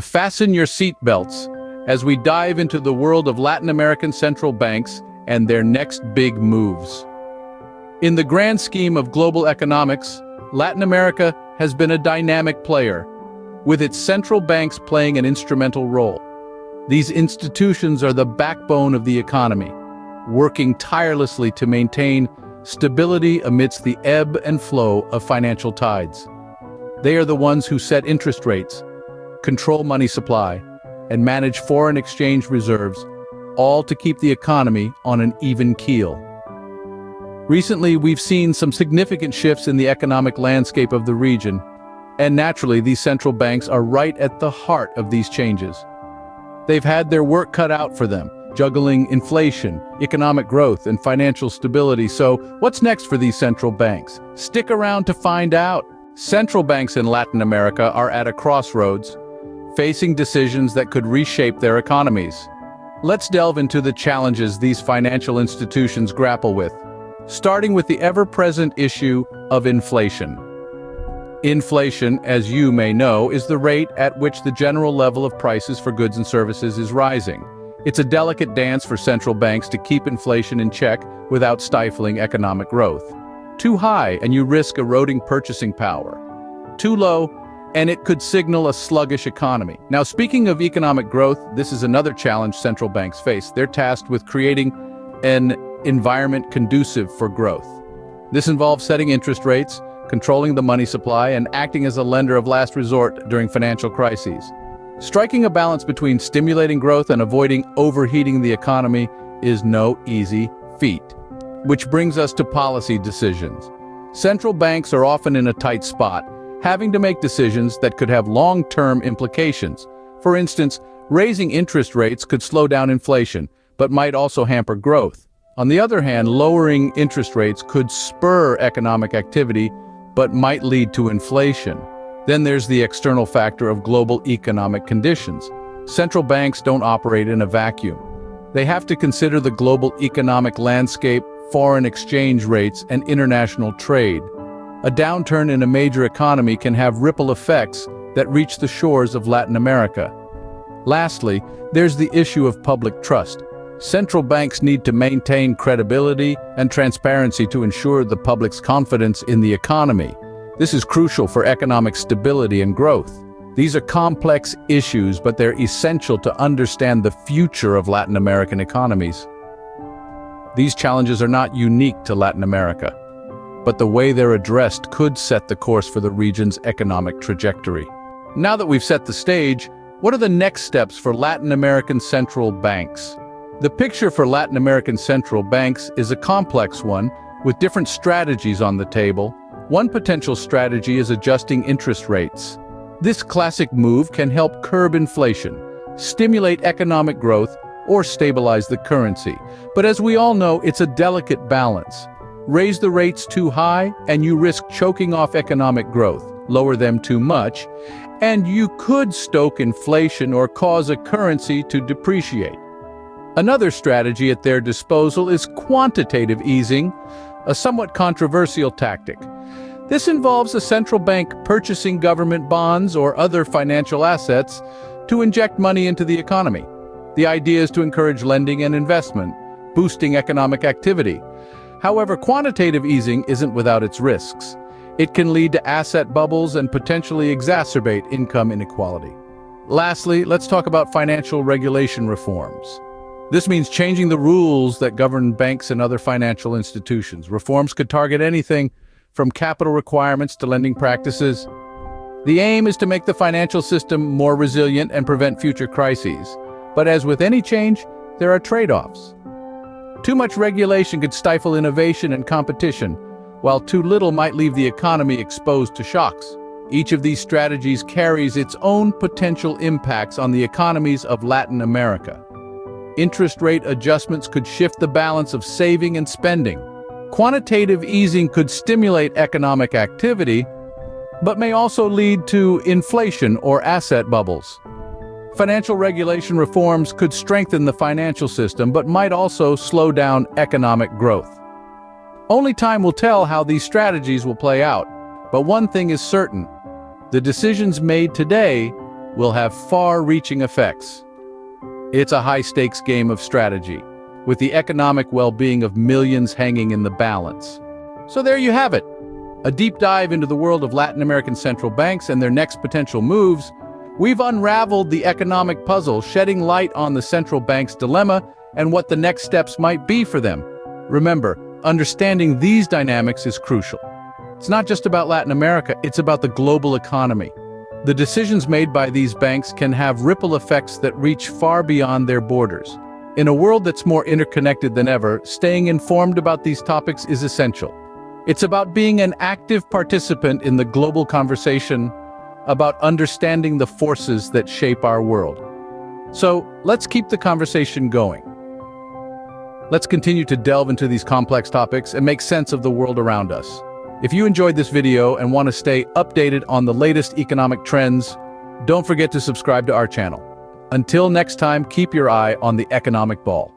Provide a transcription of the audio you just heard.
Fasten your seatbelts as we dive into the world of Latin American central banks and their next big moves. In the grand scheme of global economics, Latin America has been a dynamic player, with its central banks playing an instrumental role. These institutions are the backbone of the economy, working tirelessly to maintain stability amidst the ebb and flow of financial tides. They are the ones who set interest rates, control money supply, and manage foreign exchange reserves, all to keep the economy on an even keel. Recently, we've seen some significant shifts in the economic landscape of the region, and naturally, these central banks are right at the heart of these changes. They've had their work cut out for them, juggling inflation, economic growth, and financial stability. So, what's next for these central banks? Stick around to find out. Central banks in Latin America are at a crossroads, facing decisions that could reshape their economies. Let's delve into the challenges these financial institutions grapple with, starting with the ever-present issue of inflation. Inflation, as you may know, is the rate at which the general level of prices for goods and services is rising. It's a delicate dance for central banks to keep inflation in check without stifling economic growth. Too high, and you risk eroding purchasing power. Too low, and it could signal a sluggish economy. Now, speaking of economic growth, this is another challenge central banks face. They're tasked with creating an environment conducive for growth. This involves setting interest rates, controlling the money supply, and acting as a lender of last resort during financial crises. Striking a balance between stimulating growth and avoiding overheating the economy is no easy feat. Which brings us to policy decisions. Central banks are often in a tight spot, having to make decisions that could have long-term implications. For instance, raising interest rates could slow down inflation, but might also hamper growth. On the other hand, lowering interest rates could spur economic activity, but might lead to inflation. Then there's the external factor of global economic conditions. Central banks don't operate in a vacuum. They have to consider the global economic landscape, foreign exchange rates, and international trade. A downturn in a major economy can have ripple effects that reach the shores of Latin America. Lastly, there's the issue of public trust. Central banks need to maintain credibility and transparency to ensure the public's confidence in the economy. This is crucial for economic stability and growth. These are complex issues, but they're essential to understand the future of Latin American economies. These challenges are not unique to Latin America, but the way they're addressed could set the course for the region's economic trajectory. Now that we've set the stage, what are the next steps for Latin American central banks? The picture for Latin American central banks is a complex one, with different strategies on the table. One potential strategy is adjusting interest rates. This classic move can help curb inflation, stimulate economic growth, or stabilize the currency. But as we all know, it's a delicate balance. Raise the rates too high, and you risk choking off economic growth. Lower them too much, and you could stoke inflation or cause a currency to depreciate. Another strategy at their disposal is quantitative easing, a somewhat controversial tactic. This involves a central bank purchasing government bonds or other financial assets to inject money into the economy. The idea is to encourage lending and investment, boosting economic activity. However, quantitative easing isn't without its risks. It can lead to asset bubbles and potentially exacerbate income inequality. Lastly, let's talk about financial regulation reforms. This means changing the rules that govern banks and other financial institutions. Reforms could target anything from capital requirements to lending practices. The aim is to make the financial system more resilient and prevent future crises. But as with any change, there are trade-offs. Too much regulation could stifle innovation and competition, while too little might leave the economy exposed to shocks. Each of these strategies carries its own potential impacts on the economies of Latin America. Interest rate adjustments could shift the balance of saving and spending. Quantitative easing could stimulate economic activity, but may also lead to inflation or asset bubbles. Financial regulation reforms could strengthen the financial system, but might also slow down economic growth. Only time will tell how these strategies will play out, but one thing is certain: the decisions made today will have far-reaching effects. It's a high-stakes game of strategy, with the economic well-being of millions hanging in the balance. So there you have it, a deep dive into the world of Latin American central banks and their next potential moves. We've unraveled the economic puzzle, shedding light on the central bank's dilemma and what the next steps might be for them. Remember, understanding these dynamics is crucial. It's not just about Latin America, it's about the global economy. The decisions made by these banks can have ripple effects that reach far beyond their borders. In a world that's more interconnected than ever, staying informed about these topics is essential. It's about being an active participant in the global conversation, about understanding the forces that shape our world. So, let's keep the conversation going. Let's continue to delve into these complex topics and make sense of the world around us. If you enjoyed this video and want to stay updated on the latest economic trends, don't forget to subscribe to our channel. Until next time, keep your eye on the economic ball.